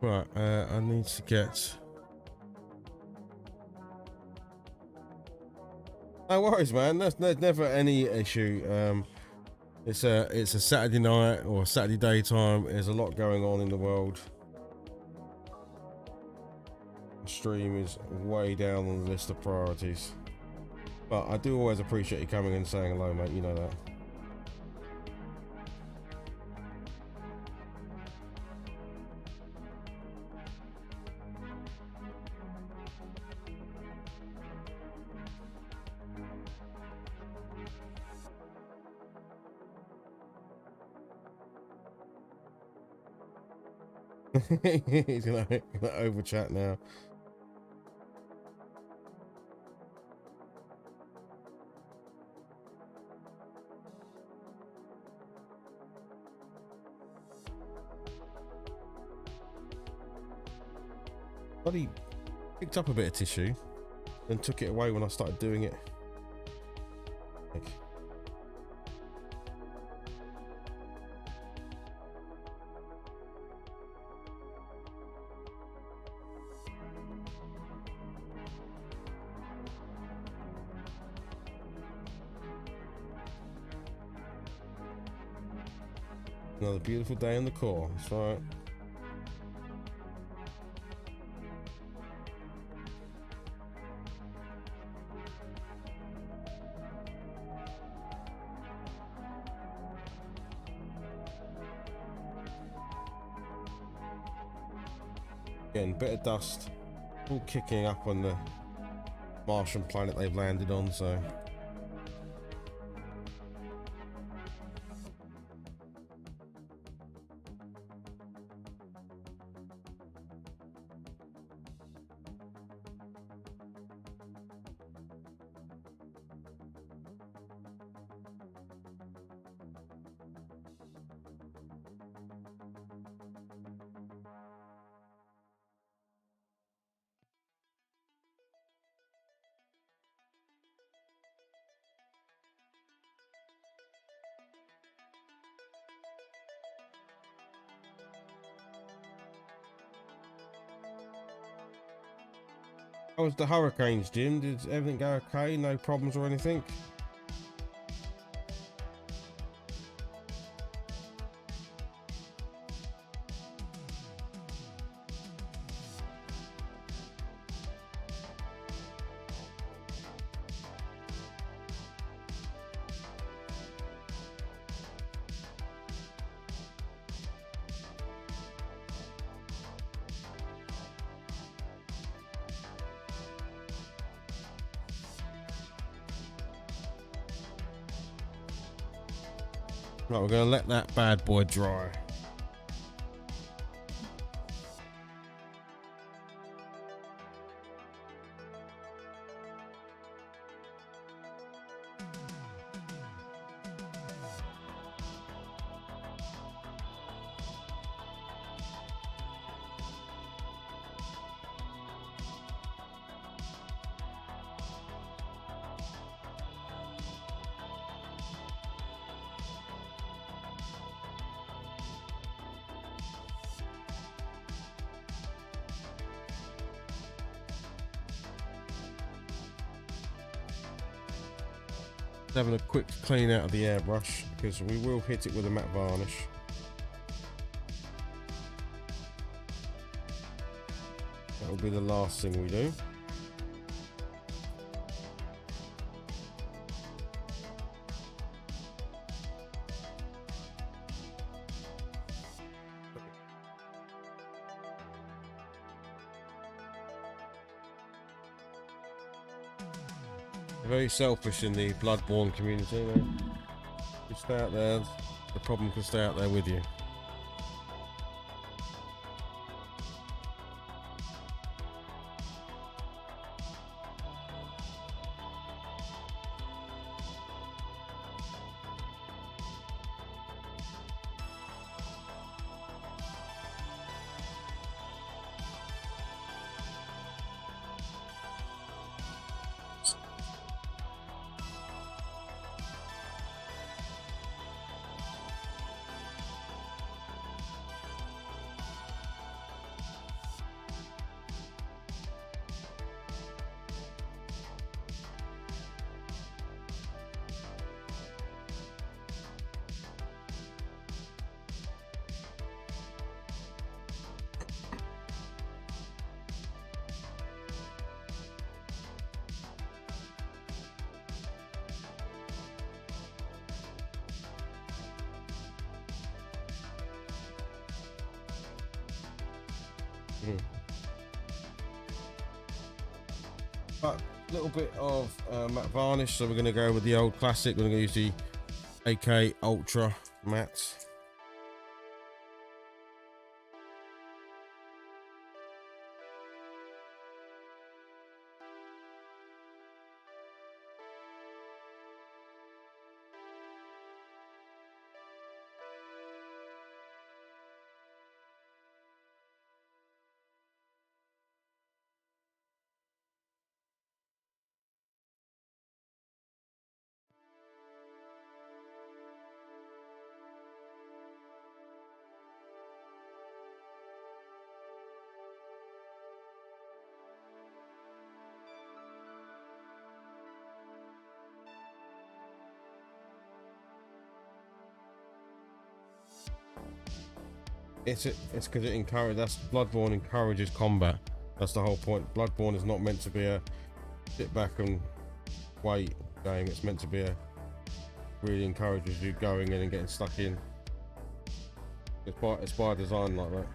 Right, I need to get... No worries, man. There's never any issue. It's a Saturday night or Saturday daytime. There's a lot going on in the world. The stream is way down on the list of priorities. But I do always appreciate you coming and saying hello, mate. You know that. He's gonna over chat now. But he picked up a bit of tissue and took it away when I started doing it. Another beautiful day in the core. That's right. Again, bit of dust, all kicking up on the Martian planet they've landed on, so. How was the hurricanes, Jim? Did everything go okay? No problems or anything? Right, we're going to let that bad boy dry. Having a quick clean out of the airbrush because we will hit it with a matte varnish. That will be the last thing we do. Very selfish in the Bloodborne community, you know. You stay out there, the problem can stay out there with you. But a little bit of matte varnish, so we're going to go with the old classic. We're going to use the AK Ultra matte. It's because it encourages. Bloodborne encourages combat. That's the whole point. Bloodborne is not meant to be a sit back and wait game. It's meant to be a really encourages you going in and getting stuck in. It's by design like that.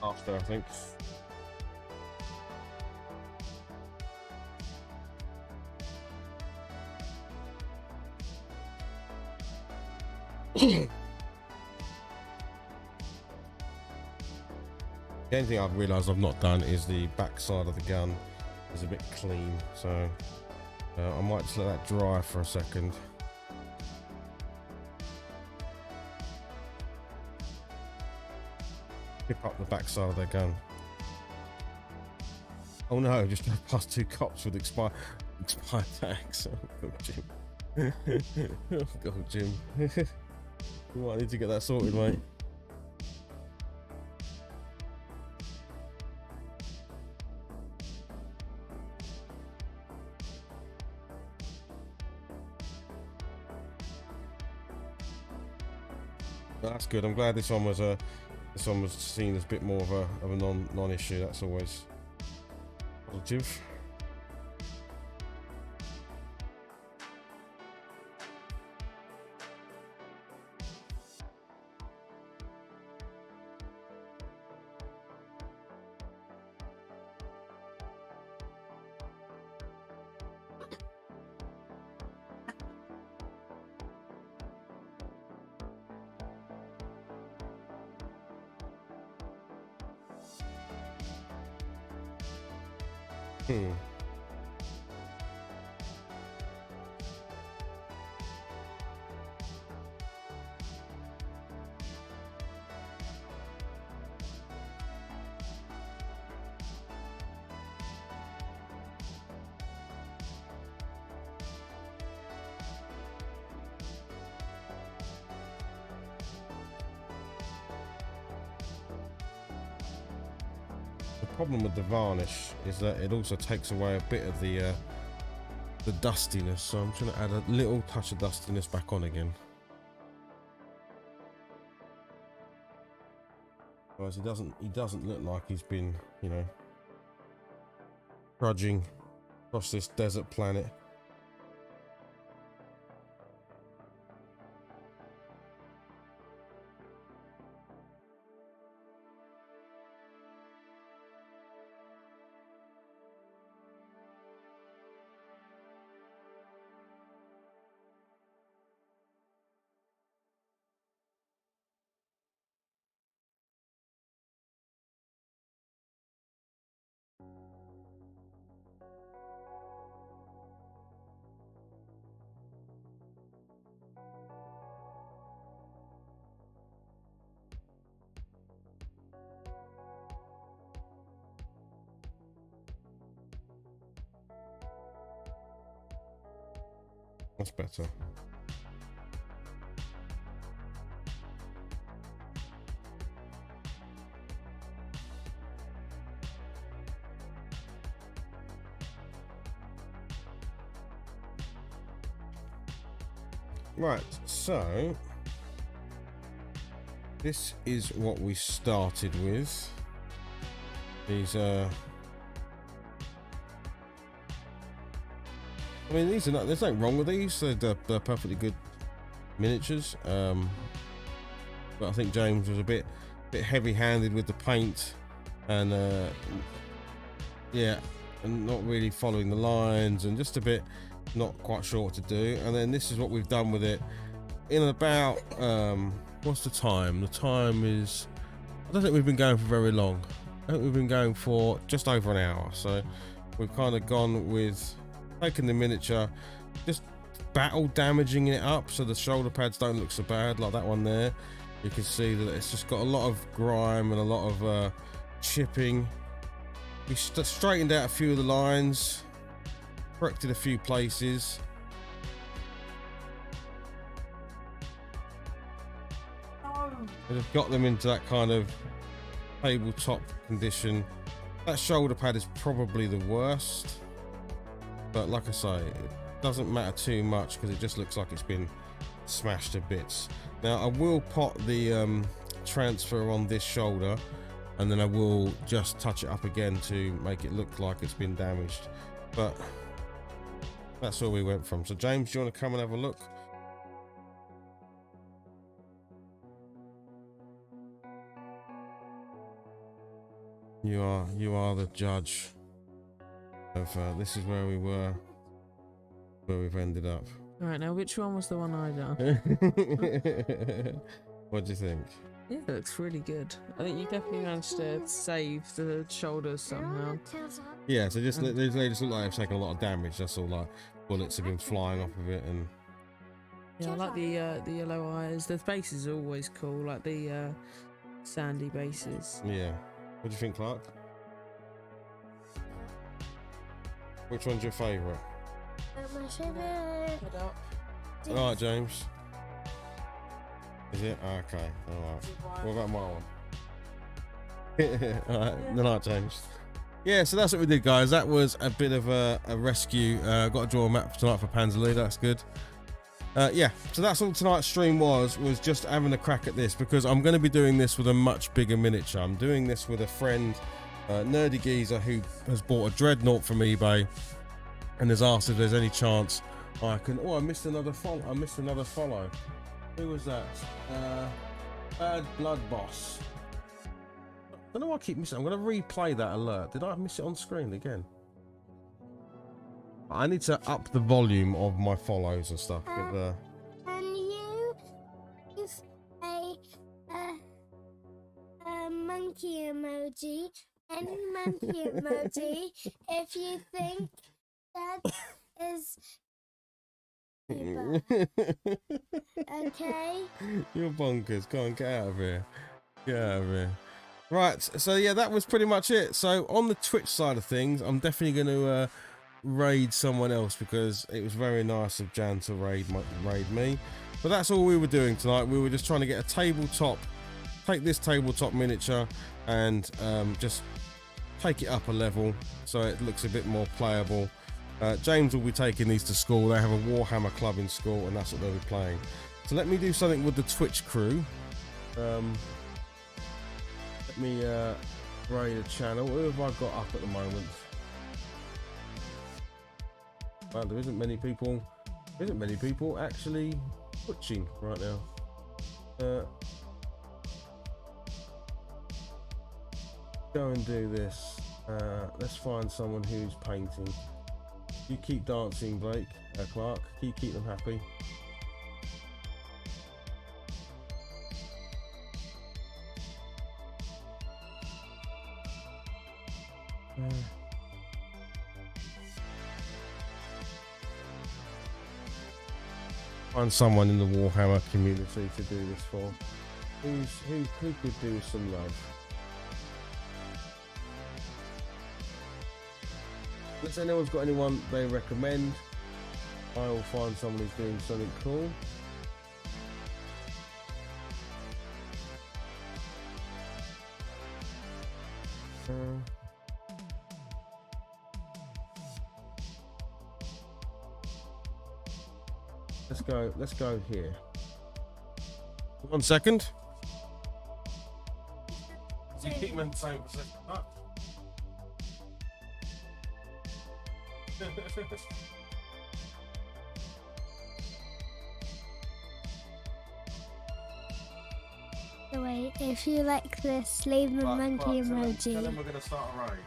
After, I think. The only thing I've realised I've not done is the back side of the gun is a bit clean, so I might just let that dry for a second. Pick up the back side of their gun. Oh no, just drove past two cops with expired tags. Oh god, Jim. Oh god, Jim. You might need to get that sorted, mate. That's good. I'm glad this one was a this one was seen as a bit more of a non-issue. That's always positive. The problem with the varnish is that it also takes away a bit of the dustiness, so I'm trying to add a little touch of dustiness back on again. Otherwise, he doesn't look like he's been, you know, trudging across this desert planet. That's better. Right, so this is what we started with. These I mean, these are not, there's nothing wrong with these. They're perfectly good miniatures. But I think James was a bit heavy-handed with the paint, and yeah, and not really following the lines, and just a bit not quite sure what to do. And then this is what we've done with it in about what's the time? The time is, I don't think we've been going for very long. I think we've been going for just over an hour. So we've kind of gone with taking the miniature, just battle damaging it up so the shoulder pads don't look so bad, like that one there. You can see that it's just got a lot of grime and a lot of chipping. We straightened out a few of the lines, corrected a few places. We've got them into that kind of tabletop condition. That shoulder pad is probably the worst, but like I say, it doesn't matter too much because it just looks like it's been smashed to bits. Now I will pot the transfer on this shoulder, and then I will just touch it up again to make it look like it's been damaged, but that's all we went from. So James, do you want to come and have a look? You are the judge of this is where we were, where we've ended up. All right, now which one was the one I done? What do you think? Yeah, it looks really good. I think you definitely managed to save the shoulders somehow. Yeah, so just they just look like they've taken a lot of damage. That's all, like bullets have been flying off of it, and yeah, I like the yellow eyes. The bases are always cool, like the sandy bases. yeah. What do you think, Clark? Which one's your favourite? My favorite. All right, James. Is it? Okay. All right. What about my one? All right. Good night, James. Yeah, so that's what we did, guys. That was a bit of a rescue. Got to draw a map tonight for Panzerly. That's good. yeah, so that's all tonight's stream was just having a crack at this, because I'm going to be doing this with a much bigger miniature. I'm doing this with a friend, Nerdy Geezer, who has bought a Dreadnought from eBay and has asked if there's any chance I can... Oh, I missed another follow. Who was that? Bad Blood Boss. I don't know why I keep missing. I'm going to replay that alert. Did I miss it on screen again? I need to up the volume of my follows and stuff. With, Can you use a monkey emoji? Any monkey emoji if you think that is okay? You're bonkers. Go on, get out of here. Get out of here. Right, so yeah, that was pretty much it. So on the Twitch side of things, I'm definitely going to raid someone else, because it was very nice of Jan to raid me. But that's all we were doing tonight. We were just trying to get a tabletop, take this tabletop miniature and just take it up a level so it looks a bit more playable. James will be taking these to school. They have a Warhammer club in school, and that's what they'll be playing. So let me do something with the Twitch crew. Let me raid a channel. Who have I got up at the moment? Well, there isn't many people actually twitching right now. Go and do this. Let's find someone who's painting. You keep dancing, Blake, Clark. Keep them happy. Find someone in the Warhammer community to do this for. Who could do some love? Unless anyone's got anyone they recommend, I will find someone who's doing something cool. Let's go here. 1 second. You keep them in the same position. Oh. Wait, if you like this, leave the monkey emoji. Tell them we're gonna start a raid.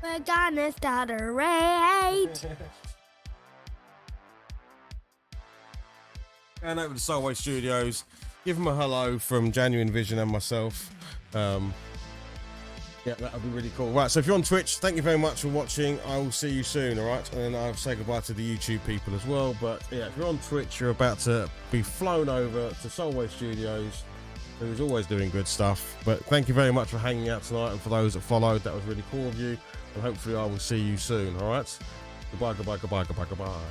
We're gonna start a raid. And over to Soulway Studios, give them a hello from Genuine Vision and myself. Yeah, that would be really cool. Right, so if you're on Twitch, thank you very much for watching. I will see you soon, all right? And I'll say goodbye to the YouTube people as well. But yeah, if you're on Twitch, you're about to be flown over to Soulway Studios, who's always doing good stuff. But thank you very much for hanging out tonight, and for those that followed, that was really cool of you. And hopefully I will see you soon, all right? Goodbye, goodbye, goodbye, goodbye, goodbye.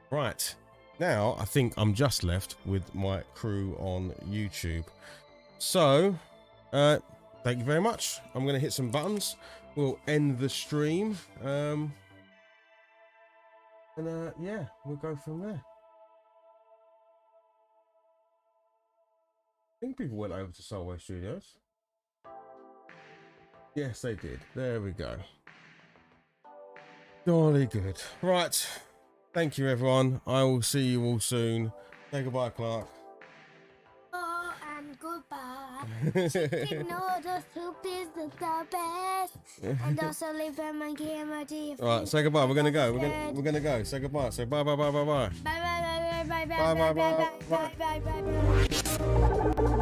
Right, now I think I'm just left with my crew on YouTube. So, thank you very much. I'm going to hit some buttons. We'll end the stream. And yeah, we'll go from there. I think people went over to Soulway Studios. Yes, they did. There we go. Jolly good. Right. Thank you, everyone. I will see you all soon. Say goodbye, Clark. Oh, and goodbye. Chicken noodle soup is the best. And also leave a monkey emoji. All right, say goodbye. We're gonna go. We're gonna go. Say goodbye. Say bye, bye, bye, bye, bye. Bye bye bye bye bye Bye, bye, bye bye, bye bye bye bye bye.